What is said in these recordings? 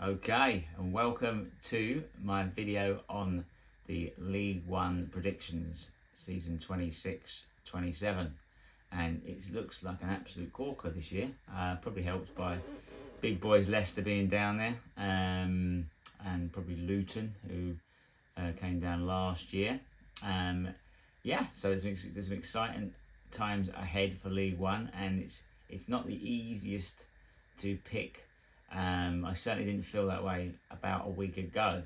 Okay, and welcome to my video on the League One predictions season 26-27, and it looks like an absolute corker this year. Probably helped by big boys Leicester being down there, and probably Luton, who came down last year. So there's some exciting times ahead for League One, and it's not the easiest to pick. I certainly didn't feel that way about a week ago,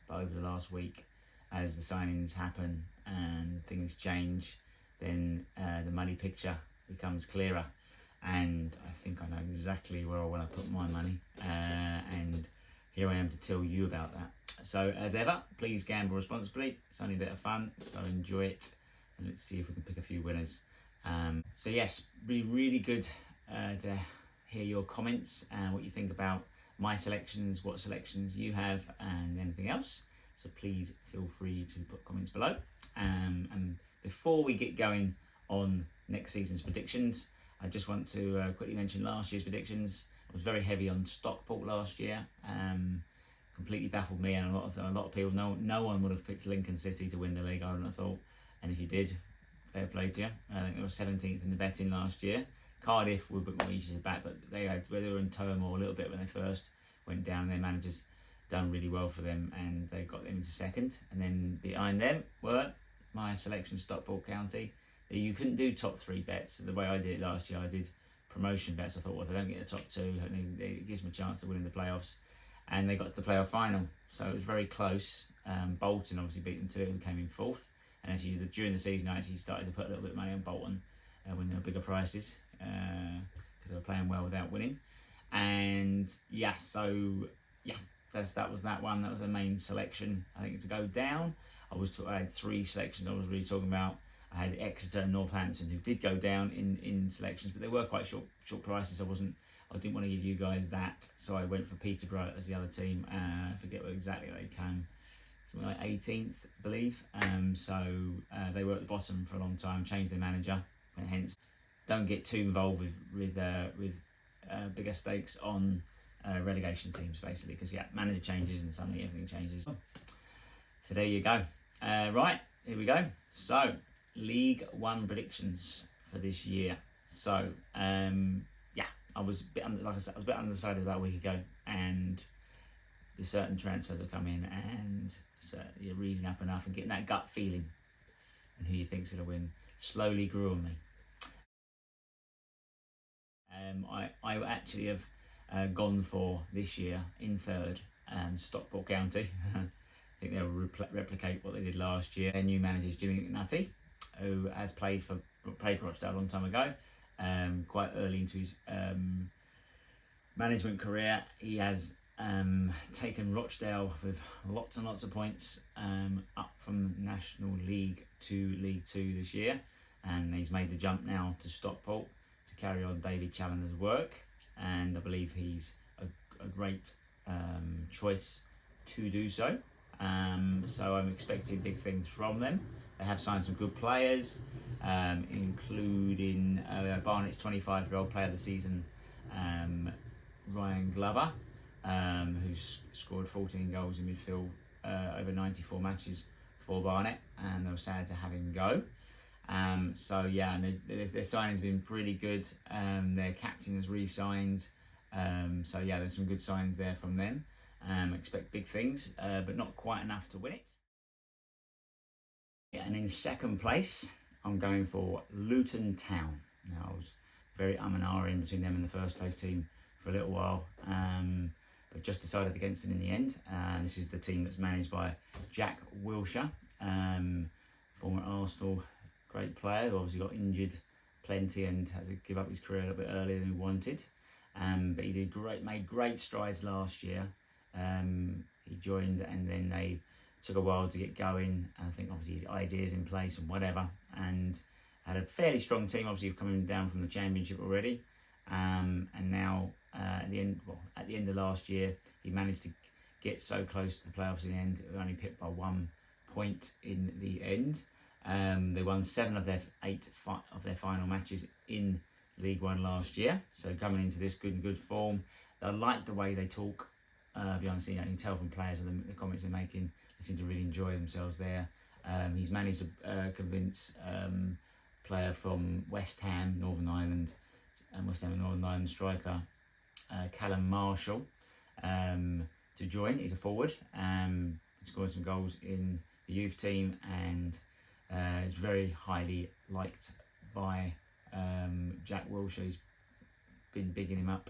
but over the last week, as the signings happen and things change, then the money picture becomes clearer, and I think I know exactly where I want to put my money, and here I am to tell you about that. So as ever, please gamble responsibly. It's only a bit of fun, so enjoy it, and let's see if we can pick a few winners. So yes, be really good to hear your comments and what you think about my selections, what selections you have, and anything else. So please feel free to put comments below. And before we get going on next season's predictions, I just want to quickly mention last year's predictions. I was very heavy on Stockport last year. Completely baffled me and a lot of people. No one would have picked Lincoln City to win the league, I wouldn't have thought. And if you did, fair play to you. I think they were 17th in the betting last year. Cardiff were a bit more easy to back, but they were in turmoil a little bit when they first went down. Their managers done really well for them, and they got them into second. And then behind them were my selection, Stockport County. You couldn't do top three bets the way I did it last year. I did promotion bets. I thought, well, if they don't get the top two, it gives them a chance to win in the playoffs. And they got to the playoff final, so it was very close. Bolton obviously beat them 2 and came in fourth. And actually, during the season, I actually started to put a little bit of money on Bolton when there were bigger prices, because they were playing well without winning. And that was that one. That was the main selection. I think to go down, I had 3 selections I was really talking about. I had Exeter and Northampton, who did go down in selections, but they were quite short prices. I didn't want to give you guys that, so I went for Peterborough as the other team. I forget where exactly they came, something like 18th, I believe. They were at the bottom for a long time, changed their manager, and hence don't get too involved with bigger stakes on relegation teams, basically, because manager changes and suddenly everything changes. So there you go. Right, here we go. So League One predictions for this year. So I was a bit undecided about a week ago, and there's certain transfers have come in, and so you're reading up enough and getting that gut feeling and who you think's going to win slowly grew on me. I actually have gone for this year in third, Stockport County. I think they'll replicate what they did last year. Their new manager is Jimmy McNutty, who has played for Rochdale a long time ago. Quite early into his management career, he has taken Rochdale with lots and lots of points up from National League to League 2 this year, and he's made the jump now to Stockport to carry on David Challender's work, and I believe he's a great choice to do so. So I'm expecting big things from them. They have signed some good players, including Barnet's 25-year-old player of the season, Ryan Glover, who's scored 14 goals in midfield over 94 matches for Barnet, and they were sad to have him go. And their signing's been pretty good. Their captain has re-signed. There's some good signs there from them. Expect big things, but not quite enough to win it. And in second place, I'm going for Luton Town. Now, I was very and ahhing in between them and the first place team for a little while, but just decided against them in the end. This is the team that's managed by Jack Wilshere, former Arsenal great player, who obviously got injured plenty and had to give up his career a little bit earlier than he wanted. But he made great strides last year. He joined, and then they took a while to get going. I think obviously his ideas in place and whatever, and had a fairly strong team. Obviously coming down from the Championship already, and now at the end of last year, he managed to get so close to the playoffs in the end. It was only pipped by 1 point in the end. They won 7 of their 8 of their final matches in League One last year. So coming into this good form, I like the way they talk behind the scenes. You can tell from players and the comments they're making, they seem to really enjoy themselves there. He's managed to convince player from West Ham, Northern Ireland, West Ham and Northern Ireland striker Callum Marshall to join. He's a forward. Scored some goals in the youth team, and is very highly liked by Jack Wilshere. He's been bigging him up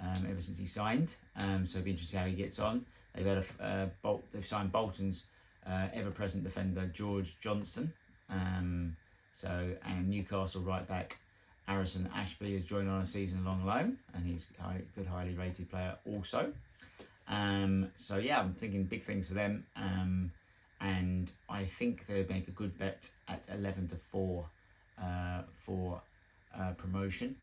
ever since he signed. So it'll be interesting to see how he gets on. They've had they've signed Bolton's ever-present defender George Johnson. And Newcastle right back Harrison Ashby has joined on a season-long loan, and he's a good, highly rated player also. So yeah, I'm thinking big things for them, and I think they would make a good bet at 11-4 for promotion.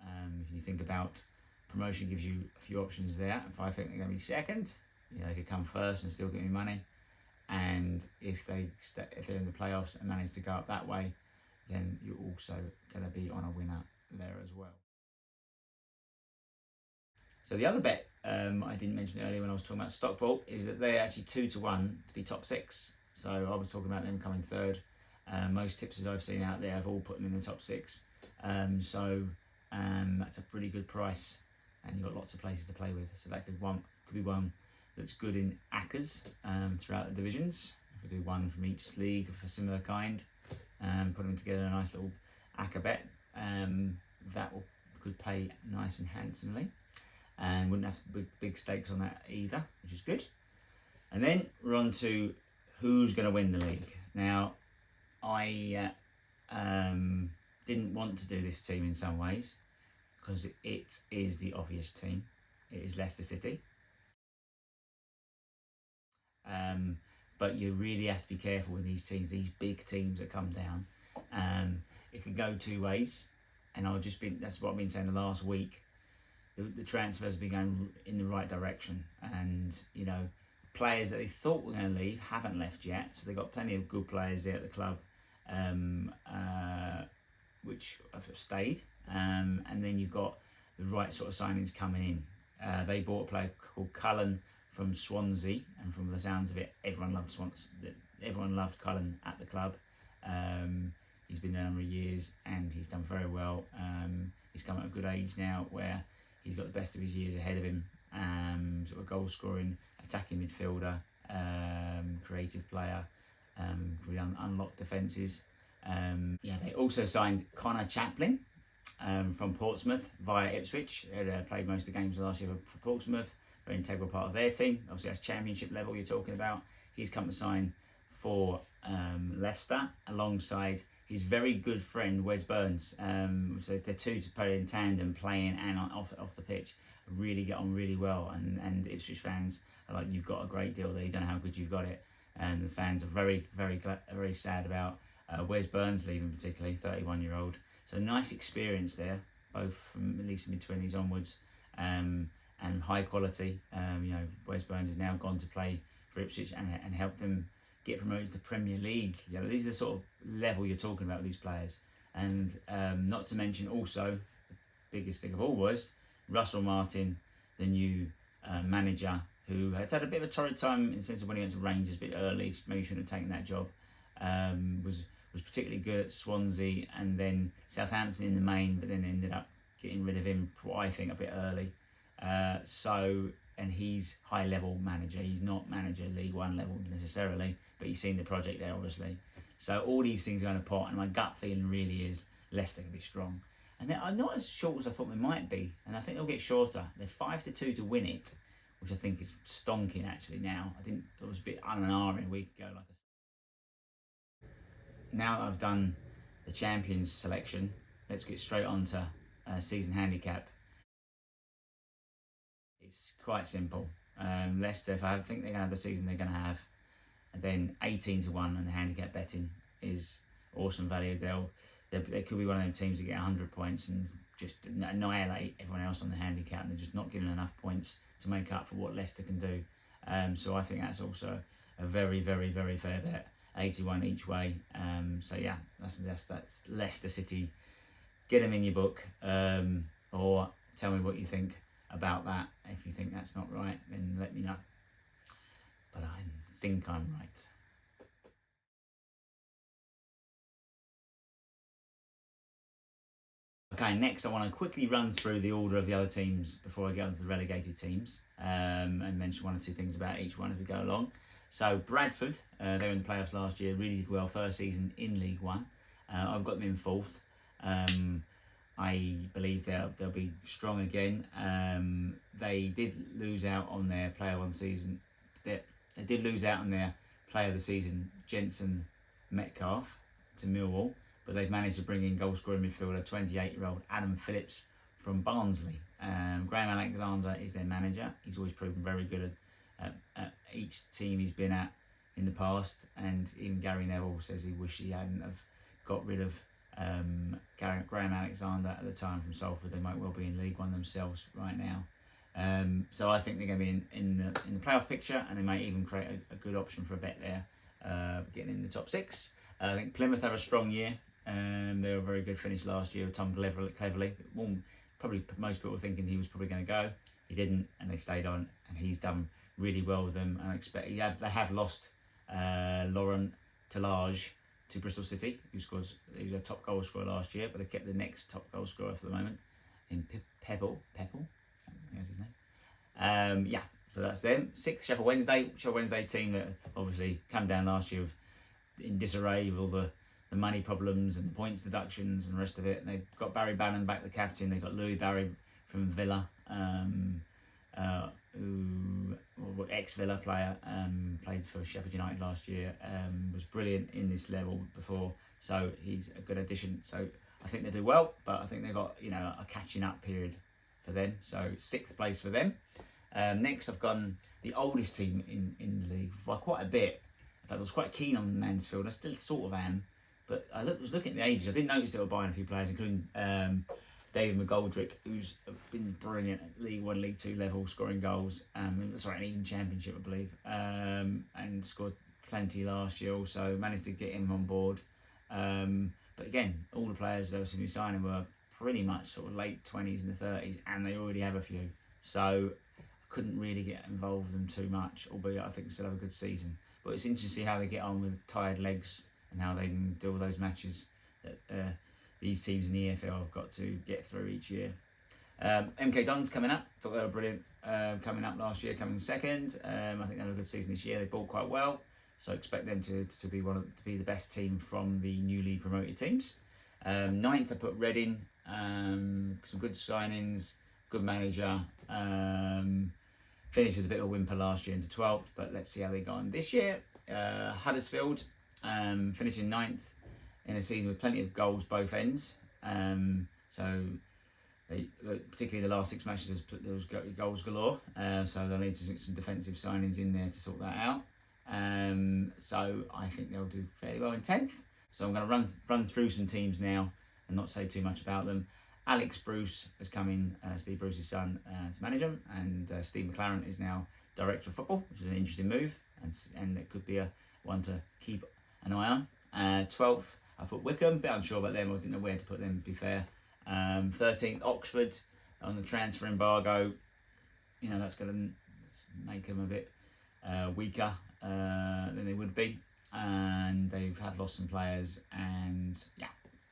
If you think about promotion, gives you a few options there. If I think they're going to be second, they could come first and still get me money. And if they're in the playoffs and manage to go up that way, then you're also going to be on a winner there as well. So the other bet I didn't mention earlier when I was talking about Stockport is that they're actually 2-1 to be top 6. So I was talking about them coming third. Most tipsters I've seen out there have all put them in the top 6. So that's a pretty good price, and you've got lots of places to play with. So that could be one that's good in ACCAs throughout the divisions. If we do one from each league of a similar kind, put them together in a nice little ACCA bet, that could pay nice and handsomely, and wouldn't have big stakes on that either, which is good. And then we're on to who's going to win the league. Now, I didn't want to do this team in some ways because it is the obvious team. It is Leicester City. But you really have to be careful with these teams, these big teams that come down. It can go two ways, and that's what I've been saying the last week. The transfers have been going in the right direction, and players that they thought were going to leave haven't left yet, so they've got plenty of good players there at the club, which have stayed, and then you've got the right sort of signings coming in. They bought a player called Cullen from Swansea, and from the sounds of it, everyone loved Cullen at the club. He's been there a number of years, and he's done very well. He's come at a good age now where he's got the best of his years ahead of him. Sort of goal scoring, attacking midfielder, creative player, really unlocked defences. They also signed Connor Chaplin from Portsmouth via Ipswich. He played most of the games last year for Portsmouth. Very integral part of their team. Obviously, that's Championship level you're talking about. He's come to sign for Leicester alongside his very good friend Wes Burns. So they're two to play in tandem, playing and off the pitch. Really get on really well, and Ipswich fans are like, you've got a great deal there. You don't know how good you've got it, and the fans are very sad about Wes Burns leaving, particularly 31-year-old. So nice experience there, both from at least mid-20s onwards. And high quality. Wes Burns has now gone to play for Ipswich and helped them get promoted to the Premier League. These are the sort of level you're talking about with these players. And not to mention also, the biggest thing of all was Russell Martin, the new manager, who had a bit of a torrid time in the sense of when he went to Rangers a bit early, maybe shouldn't have taken that job. Was particularly good at Swansea and then Southampton in the main, but then ended up getting rid of him, I think, a bit early. And he's high level manager. He's not manager League One level necessarily, but he's seen the project there obviously. So all these things are in a pot, and my gut feeling really is Leicester can be strong. And they're not as short as I thought they might be, and I think they'll get shorter. They're 5-2 to win it, which I think is stonking actually now. It was a bit un-and-ahhing a week ago, like I said. Now that I've done the Champions selection, let's get straight on to season handicap. It's quite simple. Leicester, if I think they're going to have the season they're going to have, and then 18-1, and the handicap betting is awesome value. They could be one of them teams that get 100 points and just annihilate everyone else on the handicap, and they're just not giving enough points to make up for what Leicester can do. So I think that's also a very fair bet. 81 each way. So yeah, that's Leicester City. Get them in your book, or tell me what you think about that. If you think that's not right, then let me know. But I think I'm right. Okay, next I want to quickly run through the order of the other teams before I get on to the relegated teams, and mention one or two things about each one as we go along. So Bradford, they were in the playoffs last year, really did well, first season in League One. I've got them in fourth. I believe they'll be strong again. They did lose out on their player one season. They did lose out on their player of the season, Jensen Metcalf, to Millwall, but they've managed to bring in goal scoring midfielder 28-year-old Adam Phillips from Barnsley. Graham Alexander is their manager. He's always proven very good at each team he's been at in the past, and even Gary Neville says he wished he hadn't have got rid of Graham Alexander at the time from Salford. They might well be in League One themselves right now. So I think they're going to be in the playoff picture, and they might even create a good option for a bet there, getting in the top six. I think Plymouth have a strong year. They were a very good finish last year with Tom Cleverley. Probably most people were thinking he was probably going to go. He didn't, and they stayed on, and he's done really well with them. I expect they have lost Laurent Talage to Bristol City, he was a top goal scorer last year, but they kept the next top goal scorer for the moment in Pebble, that's his name. Yeah, so that's them. Sixth, Sheffield Wednesday team that obviously came down last year in disarray with all the money problems and the points deductions and the rest of it. And they've got Barry Bannon back, the captain. They've got Louis Barry from Villa, who ex-Villa player, played for Sheffield United last year, was brilliant in this level before, so he's a good addition. So I think they do well, but I think they've got a catching up period for them. So sixth place for them. Next, I've gone the oldest team in the league by quite a bit. In fact, I was quite keen on Mansfield. I still sort of am, but I was looking at the ages. I did notice they were buying a few players, including David McGoldrick, who's been brilliant at League One, League Two level, scoring goals. And even Championship, I believe, and scored plenty last year. Also managed to get him on board. But again, all the players they were seeming to be signing were pretty much sort of late 20s and the 30s, and they already have a few. So I couldn't really get involved with them too much, albeit I think they still have a good season. But it's interesting to see how they get on with tired legs and how they can do all those matches that these teams in the EFL have got to get through each year. MK Dons coming up. Thought they were brilliant coming up last year, coming second. I think they had a good season this year. They bought quite well, so expect them to be the best team from the newly promoted teams. Ninth, I put Reading. Some good signings, good manager. Finished with a bit of a whimper last year into 12th, but let's see how they go on this year. Huddersfield, finishing 9th in a season with plenty of goals both ends. So they, particularly the last 6 matches, there was goals galore. So they'll need to get some defensive signings in there to sort that out. So I think they'll do fairly well in 10th. So I'm going to run through some teams now and not say too much about them. Alex Bruce has come in, Steve Bruce's son, to manage them, and Steve McLaren is now director of football, which is an interesting move, and it could be one to keep an eye on. 12th, I put Wickham, a bit unsure about them, I didn't know where to put them, to be fair. 13th, Oxford, on the transfer embargo. That's going to make them a bit weaker than they would be, and they have lost some players, and yeah,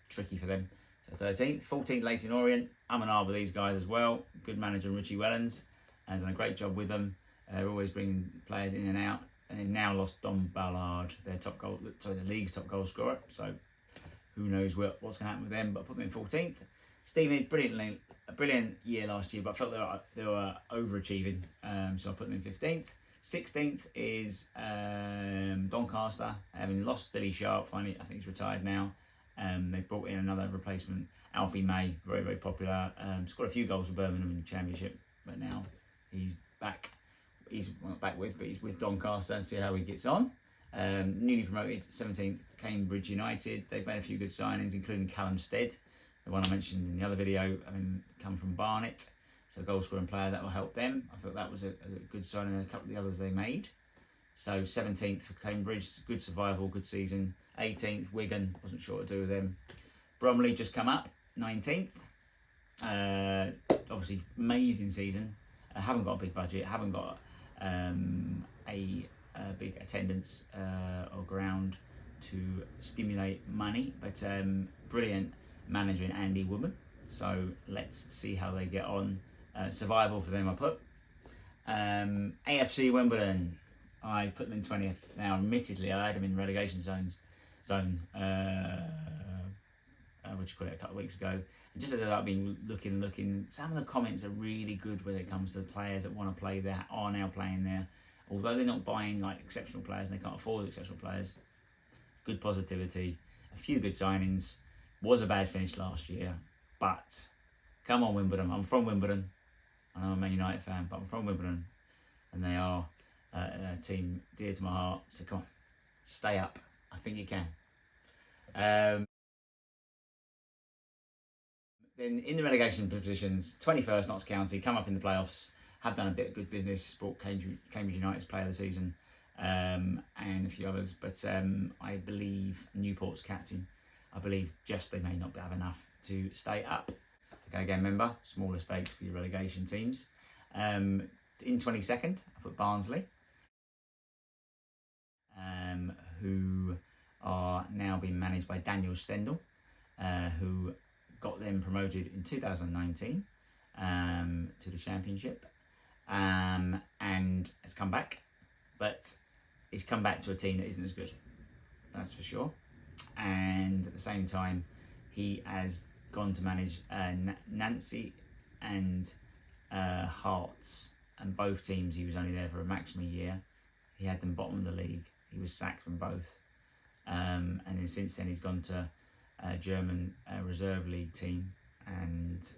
tricky for them. So 13th, 14th, Leyton Orient. I'm an R with these guys as well. Good manager Richie Wellens has done a great job with them. They're always bringing players in and out, and they've now lost Don Ballard, the league's top goal scorer. So who knows what's going to happen with them? But I put them in 14th. Stephen, a brilliant year last year, but I felt they were overachieving. So I put them in 15th. 16th is Doncaster, having lost Billy Sharp. Finally, I think he's retired now. They brought in another replacement, Alfie May, very, very popular. Scored a few goals for Birmingham in the Championship, but now he's back. He's with Doncaster, and see how he gets on. Newly promoted, 17th, Cambridge United. They've made a few good signings, including Callum Stead, the one I mentioned in the other video, come from Barnet. So goal scoring player, that will help them. I thought that was a good signing, and a couple of the others they made. So 17th for Cambridge, good survival, good season. 18th, Wigan, wasn't sure what to do with them. Bromley just come up, 19th. Obviously, amazing season. Haven't got a big budget. Haven't got a big attendance or ground to stimulate money. But brilliant manager in Andy Woodman. So let's see how they get on. Survival for them, I put. AFC Wimbledon, I put them in 20th. Now, admittedly, I had them in relegation zone. What you call it, a couple of weeks ago. And just as I've been looking, some of the comments are really good when it comes to the players that want to play there, are now playing there. Although they're not buying like exceptional players and they can't afford exceptional players. Good positivity, a few good signings. Was a bad finish last year, but come on Wimbledon. I'm from Wimbledon. I know I'm a Man United fan, but I'm from Wimbledon, and they are a team dear to my heart. So come on, stay up. I think you can. Then in the relegation positions, 21st Notts County come up in the playoffs. Have done a bit of good business. Brought Cambridge United's player of the season, and a few others. But I believe Newport's captain. I believe just they may not have enough to stay up. Okay, again, remember, smaller stakes for your relegation teams. In 22nd, I put Barnsley, who are now being managed by Daniel Stendhal, who got them promoted in 2019 to the Championship, and has come back, but he's come back to a team that isn't as good, that's for sure. And at the same time, he has gone to manage Nancy and Hearts, and both teams he was only there for a maximum year. He had them bottom of the league. He was sacked from both, and then since then he's gone to a German reserve league team and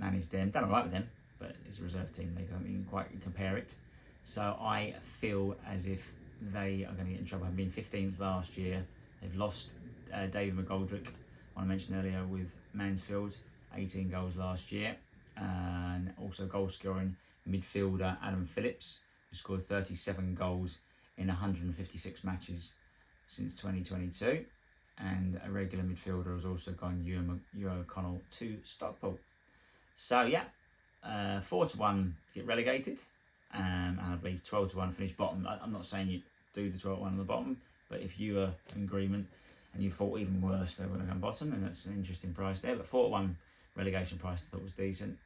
managed them. Done all right with them, but it's a reserve team league. I don't think you can quite compare it. So I feel as if they are going to get in trouble. Having been 15th last year, they've lost David McGoldrick, one I mentioned earlier with Mansfield, 18 goals last year, and also goal scoring midfielder Adam Phillips, who scored 37 goals in 156 matches since 2022. And a regular midfielder has also gone Ewan O'Connell to Stockport. So yeah, 4-1 to get relegated, and I believe 12-1 finish bottom. I'm not saying you do the 12-1 on the bottom, but if you are in agreement and you thought even worse they were going to come bottom, then that's an interesting price there. But 4-1 relegation price I thought was decent.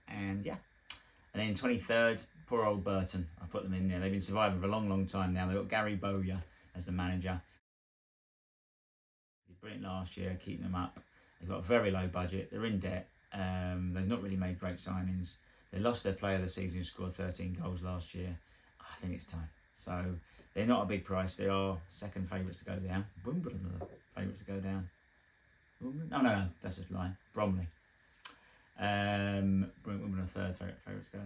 And yeah, and then 23rd, poor old Burton. I put them in there. They've been surviving for a long time now. They've got Gary Bowyer as the manager. They did brilliant last year, keeping them up. They've got a very low budget. They're in debt. They've not really made great signings. They lost their player of the season who scored 13 goals last year. I think it's time. So they're not a big price. They are second favourites to go down. Wimbledon are favourites to go down. No, that's just a lie. Bromley. Wimbledon are third favourites to go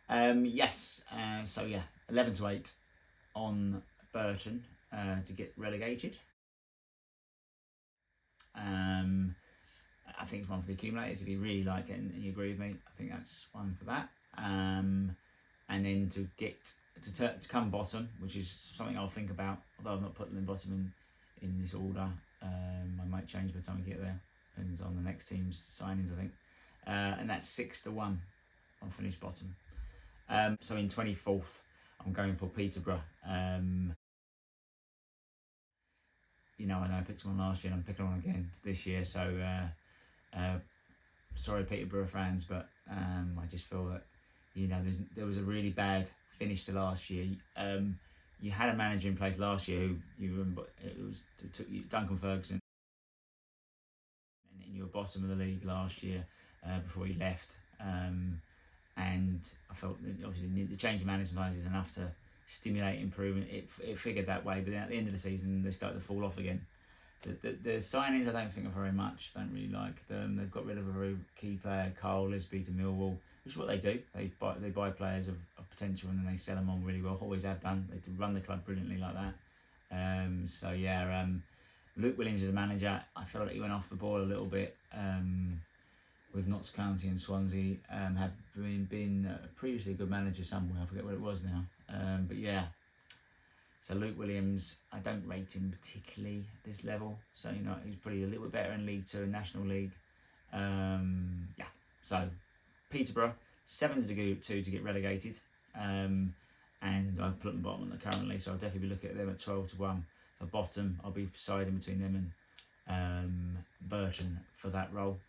down. Yes, so yeah, 11-8 on Burton to get relegated. I think it's one for the accumulators if you really like it and you agree with me. I think that's one for that. And then to get to come bottom, which is something I'll think about. Although I've not put them in bottom in this order, I might change by the time we get there. Depends on the next team's signings, I think. And that's 6-1 on finish bottom. So in 24th, I'm going for Peterborough. I know I picked one last year and I'm picking one again this year. So sorry, Peterborough fans, but I just feel that there was a really bad finish to last year. You had a manager in place last year who it took Duncan Ferguson, and you were bottom of the league last year before he left. And I felt that obviously the change of management is enough to stimulate improvement. It figured that way, but then at the end of the season they started to fall off again. The signings I don't think are very much. Don't really like them. They've got rid of a very key player, Carl Lisby to Millwall, which is what they do. They buy players of potential and then they sell them on really well. Always have done. They run the club brilliantly like that. Luke Williams is a manager. I felt like he went off the ball a little bit with Notts County and Swansea. Had been previously a good manager somewhere. I forget what it was now. But yeah, So Luke Williams, I don't rate him particularly at this level. So, you know, he's probably a little bit better in League Two and National League. Yeah, so Peterborough, 7-2 to get relegated. And I've put them bottom currently, so I'll definitely be looking at them at 12-1 for bottom. I'll be deciding between them and Burton for that role.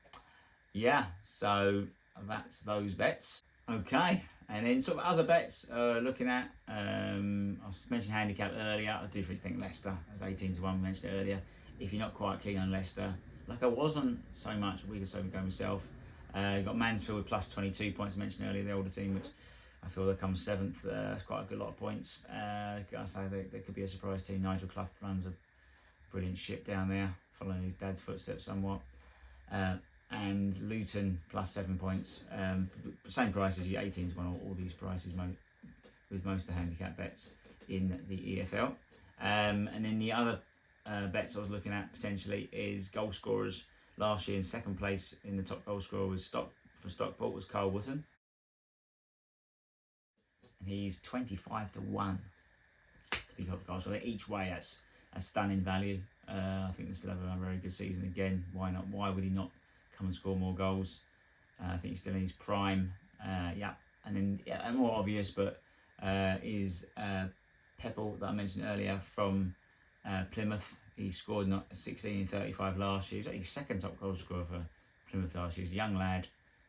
Yeah, so that's those bets. Okay, and then sort of other bets looking at, I mentioned Handicap earlier. I do think Leicester, as 18-1 mentioned earlier. If you're not quite keen on Leicester, like I wasn't so much a week or so ago myself, you've got Mansfield with plus 22 points, I mentioned earlier, the older team, which I feel they come 7th. That's quite a good lot of points. I say they could be a surprise team. Nigel Clough runs a brilliant ship down there, following his dad's footsteps somewhat. And Luton plus 7 points. Same price as you, 18-1, all these prices with most of the handicap bets in the EFL. And then the other bets I was looking at potentially is goal scorers. Last year in second place in the top goal scorer was Stockport was Carl Wootton. And he's 25-1 to be top goal scorer. Each way that's a stunning value. I think this will have a very good season again. Why not? Why would he not come and score more goals? I think he's still in his prime. Yeah, and then and more obvious, but is Pepple that I mentioned earlier from Plymouth. He scored 16 in 35 last year. He was actually second top goal scorer for Plymouth last year. He's a young lad,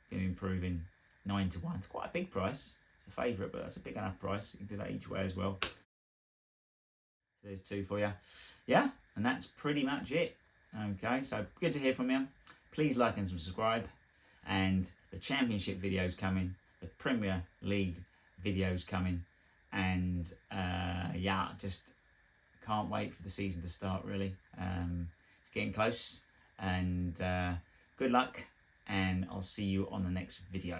going to be improving 9-1. It's quite a big price. It's a favourite, but that's a big enough price. You can do that each way as well. So there's two for you. Yeah, and that's pretty much it. Okay, so good to hear from you. Please like and subscribe. And the Championship videos coming, the Premier League videos coming, and yeah, just can't wait for the season to start. Really, it's getting close, and good luck. And I'll see you on the next video.